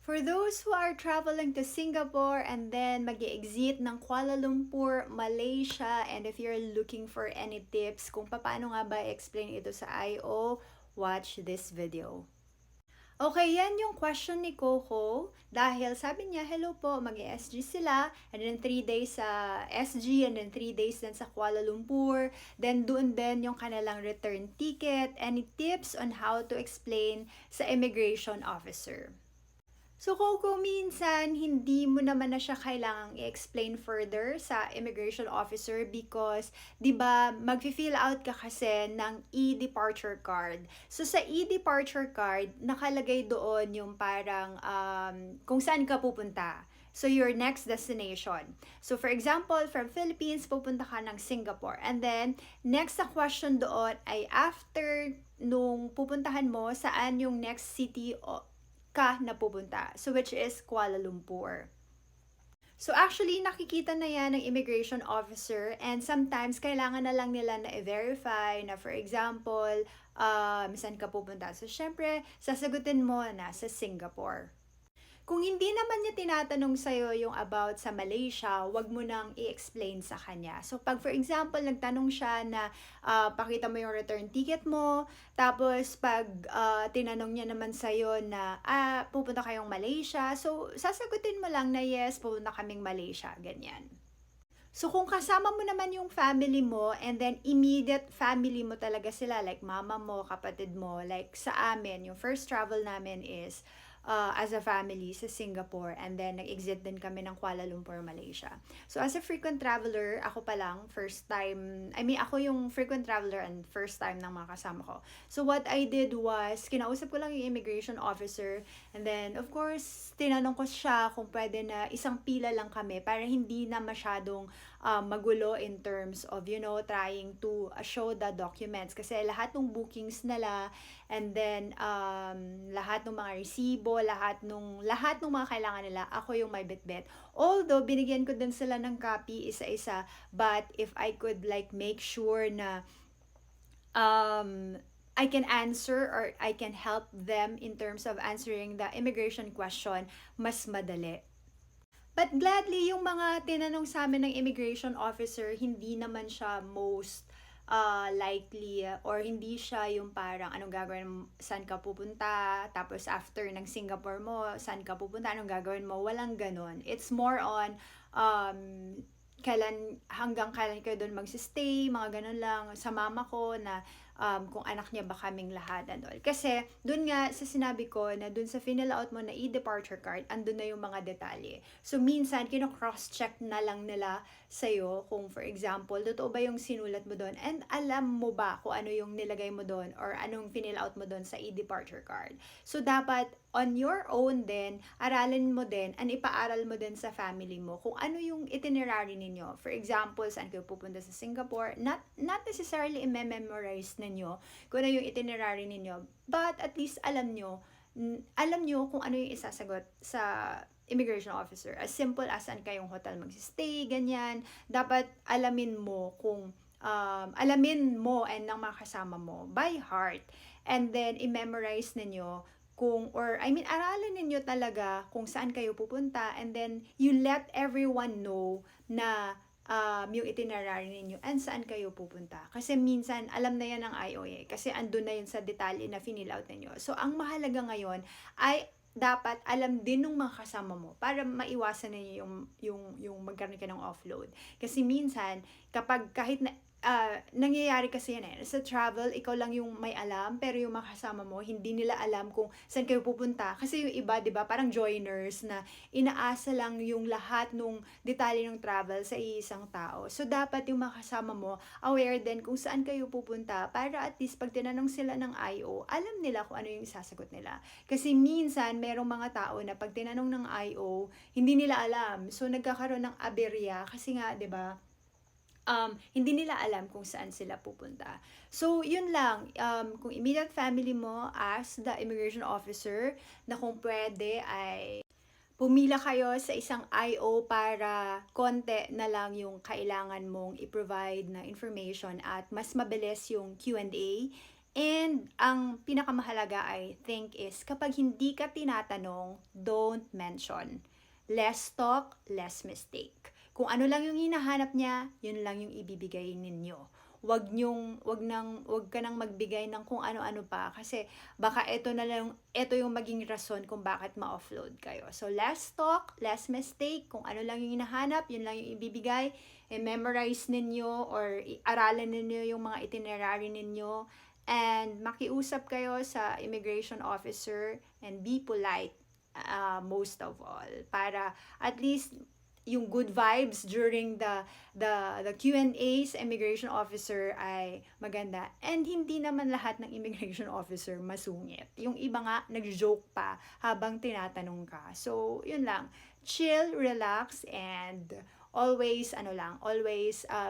For those who are traveling to Singapore and then mag-exit ng Kuala Lumpur, Malaysia, and if you're looking for any tips kung paano nga ba explain ito sa IO, watch this video. Okay, yan yung question ni Coco dahil sabi niya, hello po, mag-SG sila and then 3 days sa SG and then 3 days din sa Kuala Lumpur. Then doon din yung kanilang return ticket. Any tips on how to explain sa immigration officer? So, Coco, minsan hindi mo naman na siya kailangang i-explain further sa immigration officer because, di ba, mag-fill out ka kasi ng e-departure card. So, sa e-departure card, nakalagay doon yung parang kung saan ka pupunta. So, your next destination. So, for example, from Philippines, pupunta ka ng Singapore. And then, next na question doon ay after nung pupuntahan mo, saan yung next city ka na pupunta. So, which is Kuala Lumpur. So, actually, nakikita na yan ng immigration officer and sometimes kailangan na lang nila na i-verify na, for example, saan ka pupunta. So, syempre, sasagutin mo na sa Singapore. Kung hindi naman niya tinatanong sa'yo yung about sa Malaysia, wag mo nang i-explain sa kanya. So, pag for example, nagtanong siya na pakita mo yung return ticket mo, tapos pag tinanong niya naman sa'yo na pupunta kayong Malaysia, so sasagutin mo lang na yes, pupunta kaming Malaysia, ganyan. So, kung kasama mo naman yung family mo and then immediate family mo talaga sila, like mama mo, kapatid mo, like sa amin, yung first travel namin is as a family sa Singapore and then nag-exit din kami ng Kuala Lumpur, Malaysia. So as a frequent traveler, ako pa lang, first time, ako yung frequent traveler and first time ng mga kasama ko. So what I did was, kinausap ko lang yung immigration officer and then of course, tinanong ko siya kung pwede na isang pila lang kami para hindi na masyadong magulo in terms of, trying to show the documents. Kasi lahat ng bookings nila and then lahat ng mga resibo, lahat ng mga kailangan nila, ako yung may bitbit. Although, binigyan ko din sila ng copy isa-isa, but if I could like make sure na I can answer or I can help them in terms of answering the immigration question, mas madali. But gladly, yung mga tinanong sa amin ng immigration officer, hindi naman siya most likely or hindi siya yung parang anong gagawin, saan ka pupunta, tapos after ng Singapore mo, saan ka pupunta, anong gagawin mo, walang ganon. It's more on hanggang kailan kayo doon magsistay, mga ganun lang. Sa mama ko na kung anak niya ba kaming lahat and all. Kasi doon nga sa sinabi ko na doon sa fill out mo na e-departure card, andun na yung mga detalye. So minsan kino-cross-check na lang nila sa'yo kung for example, totoo ba yung sinulat mo doon and alam mo ba kung ano yung nilagay mo doon or anong fill out mo doon sa e-departure card. So dapat on your own din, aralin mo din and ipaaral mo din sa family mo kung ano yung itinerary ninyo. For example, saan kayo pupunta sa Singapore, not necessarily i-memorize ninyo kung ano yung itinerary ninyo, but at least alam nyo kung ano yung isasagot sa immigration officer. As simple as saan kayong hotel magsistay, ganyan. Dapat alamin mo and ng mga kasama mo by heart. And then, i-memorize ninyo aralin ninyo talaga kung saan kayo pupunta and then you let everyone know na yung itinerary ninyo and saan kayo pupunta. Kasi minsan, alam na yan ng IOA kasi andun na yun sa detalye na finill out ninyo. So, ang mahalaga ngayon ay dapat alam din ng mga kasama mo para maiwasan ninyo yung magkaroon ka ng offload. Kasi minsan, kapag kahit na nangyayari kasi yan sa travel, ikaw lang yung may alam, pero yung mga kasama mo, hindi nila alam kung saan kayo pupunta. Kasi yung iba, di ba, parang joiners na inaasa lang yung lahat ng detalye ng travel sa isang tao. So, dapat yung mga kasama mo, aware din kung saan kayo pupunta para at least pag tinanong sila ng IO, alam nila kung ano yung isasagot nila. Kasi minsan, merong mga tao na pag tinanong ng IO, hindi nila alam. So, nagkakaroon ng aberya kasi nga, di ba, hindi nila alam kung saan sila pupunta. So, yun lang. Kung immediate family mo, ask the immigration officer na kung pwede ay pumila kayo sa isang IO para konti na lang yung kailangan mong i-provide na information at mas mabilis yung Q&A. And ang pinakamahalaga I think is kapag hindi ka tinatanong, don't mention. Less talk, less mistake. Kung ano lang yung hinahanap niya, yun lang yung ibibigay ninyo. Wag ka nang magbigay ng kung ano-ano pa kasi baka ito yung maging rason kung bakit ma-offload kayo. So less talk, less mistake. Kung ano lang yung hinahanap, yun lang yung ibibigay. I-memorize ninyo or aralin ninyo yung mga itinerary ninyo and makiusap kayo sa immigration officer and be polite, most of all, para at least yung good vibes during the Q&A sa immigration officer ay maganda. And hindi naman lahat ng immigration officer masungit. Yung iba nga nag-joke pa habang tinatanong ka. So, yun lang. Chill, relax, and always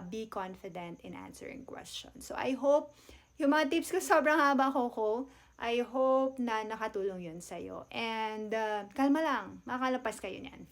be confident in answering questions. So, I hope yung mga tips ko sobrang haba ko. I hope na nakatulong yun sa'yo. And kalma lang, makakalapas kayo niyan.